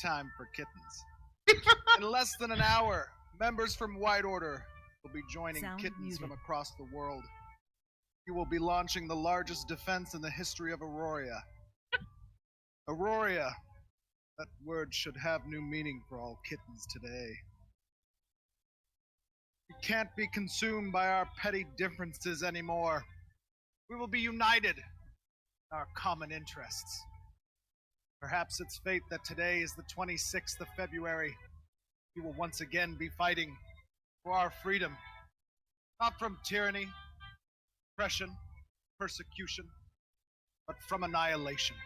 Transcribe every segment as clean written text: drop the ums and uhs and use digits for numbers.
time for kittens. In less than an hour, members from White Order will be joining Sound kittens muted. from across the world. You will be launching the largest defense in the history of Auroria. Auroria. That word should have new meaning for all kittens today. We can't be consumed by our petty differences anymore. We will be united in our common interests. Perhaps it's fate that today is the 26th of February. We will once again be fighting for our freedom, not from tyranny, oppression, persecution, but from annihilation.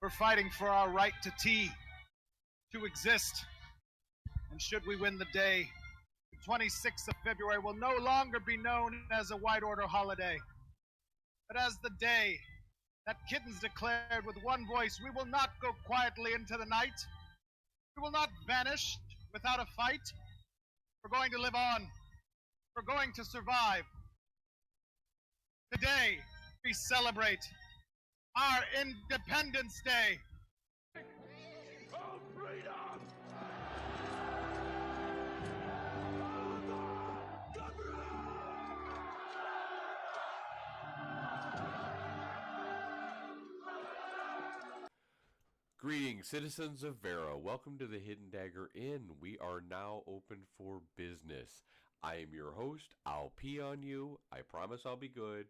We're fighting for our right to tea, to exist. And should we win the day, the 26th of February will no longer be known as a White Order holiday, but as the day that kittens declared with one voice, we will not go quietly into the night. We will not vanish without a fight. We're going to live on. We're going to survive. Today, we celebrate our Independence Day. Greetings, citizens of Vera. Welcome to the Hidden Dagger Inn. We are now open for business. I am your host. I'll pee on you. I promise I'll be good.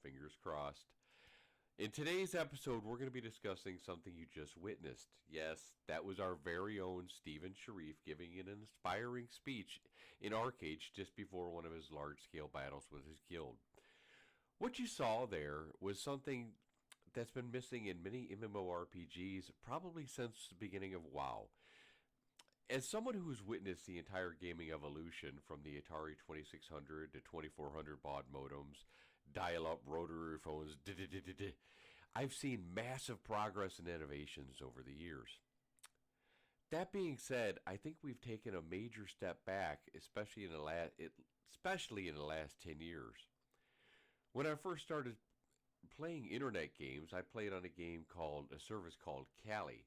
Fingers crossed. In today's episode, we're going to be discussing something you just witnessed. Yes, that was our very own Stephen Sharif giving an inspiring speech in Arcade just before one of his large-scale battles with his guild. What you saw there was something that's been missing in many MMORPGs probably since the beginning of WoW. As someone who's witnessed the entire gaming evolution from the Atari 2600 to 2400 baud modems, dial-up rotary phones, I've seen massive progress and innovations over the years. That being said, I think we've taken a major step back, especially in the last 10 years. When I first started playing internet games, I played on a service called Kali.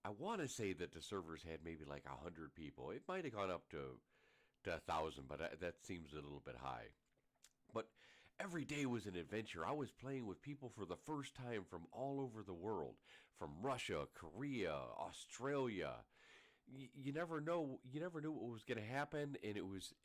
I want to say that the servers had maybe like 100 people. It might have gone up to 1,000, but that seems a little bit high. But every day was an adventure. I was playing with people for the first time from all over the world, from Russia, Korea, Australia. You never knew what was going to happen, and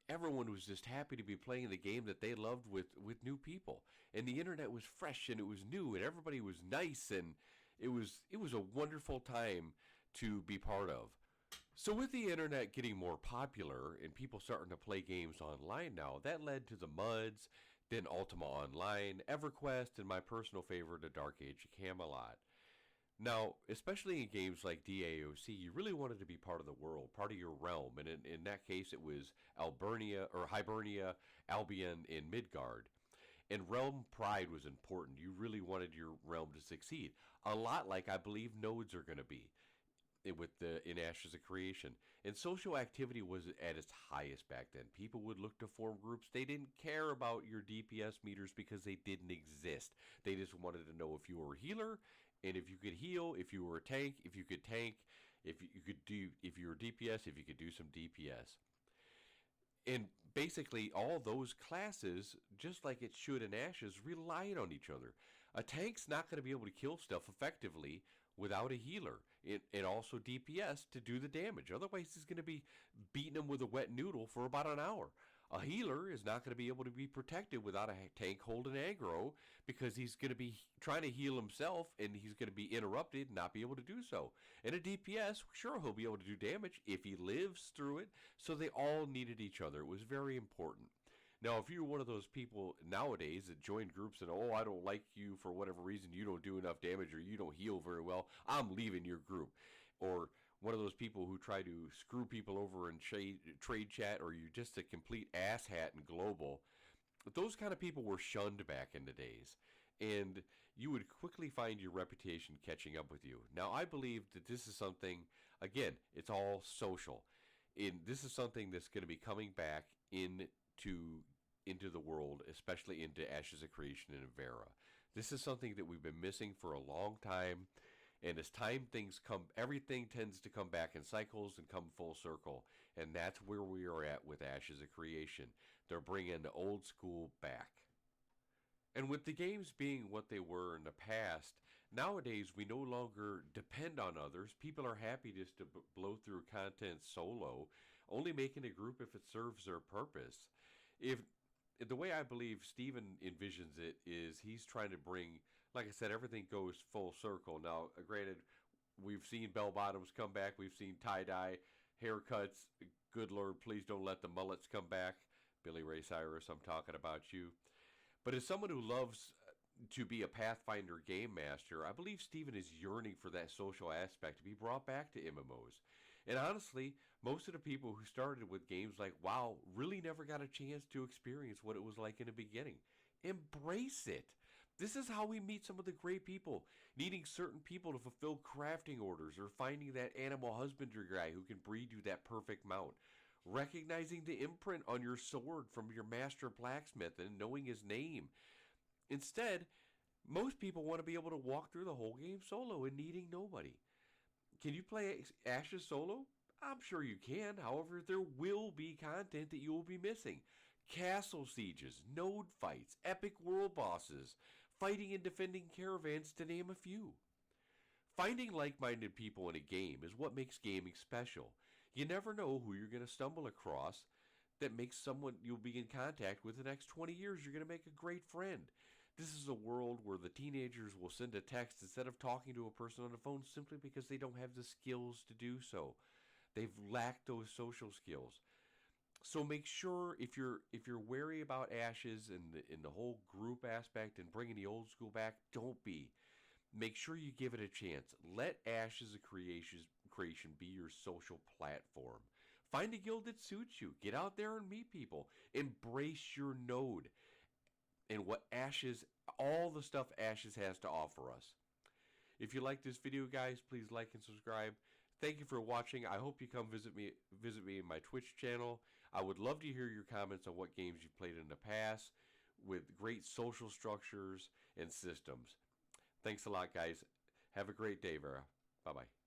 everyone was just happy to be playing the game that they loved with new people. And the internet was fresh and it was new and everybody was nice, and it was a wonderful time to be part of. So with the internet getting more popular and people starting to play games online now, that led to the MUDs, then Ultima Online, EverQuest, and my personal favorite, A Dark Age of Camelot. Now, especially in games like DAOC, you really wanted to be part of the world, part of your realm, and in that case it was Hibernia, Albion, and Midgard. And realm pride was important. You really wanted your realm to succeed. A lot like I believe nodes are going to be in Ashes of Creation. And social activity was at its highest back then. People would look to form groups. They didn't care about your DPS meters because they didn't exist. They just wanted to know if you were a healer, and if you could heal, if you were a tank, if you could tank, if you were DPS, if you could do some DPS. And basically all those classes, just like it should in Ashes, relied on each other. A tank's not going to be able to kill stuff effectively without a healer and also DPS to do the damage. Otherwise he's going to be beating them with a wet noodle for about an hour. A healer is not going to be able to be protected without a tank holding aggro, because he's going to be trying to heal himself and he's going to be interrupted and not be able to do so. And a DPS, sure, he'll be able to do damage if he lives through it. So they all needed each other. It was very important. Now, if you're one of those people nowadays that join groups and, oh, I don't like you for whatever reason, you don't do enough damage or you don't heal very well, I'm leaving your group. Or one of those people who try to screw people over in trade chat, or you're just a complete asshat in global. Those kind of people were shunned back in the days, and you would quickly find your reputation catching up with you. Now, I believe that this is something, again, it's all social. And this is something that's going to be coming back into the world, especially into Ashes of Creation and Vera. This is something that we've been missing for a long time, And as time things come, everything tends to come back in cycles and come full circle. And that's where we are at with Ashes of Creation. They're bringing the old school back. And with the games being what they were in the past, nowadays we no longer depend on others. People are happy just to blow through content solo, only making a group if it serves their purpose. If the way I believe Steven envisions it is he's trying to bring, like I said, everything goes full circle. Now, granted, we've seen bell bottoms come back, we've seen tie dye, haircuts. Good Lord, please don't let the mullets come back. Billy Ray Cyrus, I'm talking about you. But as someone who loves to be a Pathfinder game master, I believe Steven is yearning for that social aspect to be brought back to MMOs. And honestly, most of the people who started with games like WoW really never got a chance to experience what it was like in the beginning. Embrace it. This is how we meet some of the great people, needing certain people to fulfill crafting orders or finding that animal husbandry guy who can breed you that perfect mount. Recognizing the imprint on your sword from your master blacksmith and knowing his name. Instead, most people want to be able to walk through the whole game solo and needing nobody. Can you play Ashes solo? I'm sure you can. However, there will be content that you will be missing. Castle sieges, node fights, epic world bosses, fighting and defending caravans to name a few. Finding like-minded people in a game is what makes gaming special. You never know who you're going to stumble across that makes someone you'll be in contact with the next 20 years. You're going to make a great friend. This is a world where the teenagers will send a text instead of talking to a person on the phone simply because they don't have the skills to do so. They've lacked those social skills. So make sure if you're wary about Ashes and the whole group aspect and bringing the old school back, don't be. Make sure you give it a chance. Let Ashes of Creation be your social platform. Find a guild that suits you. Get out there and meet people. Embrace your node and what Ashes, all the stuff Ashes has to offer us. If you like this video, guys, please like and subscribe. Thank you for watching. I hope you come visit me in my Twitch channel. I would love to hear your comments on what games you've played in the past with great social structures and systems. Thanks a lot, guys. Have a great day, Vera. Bye-bye.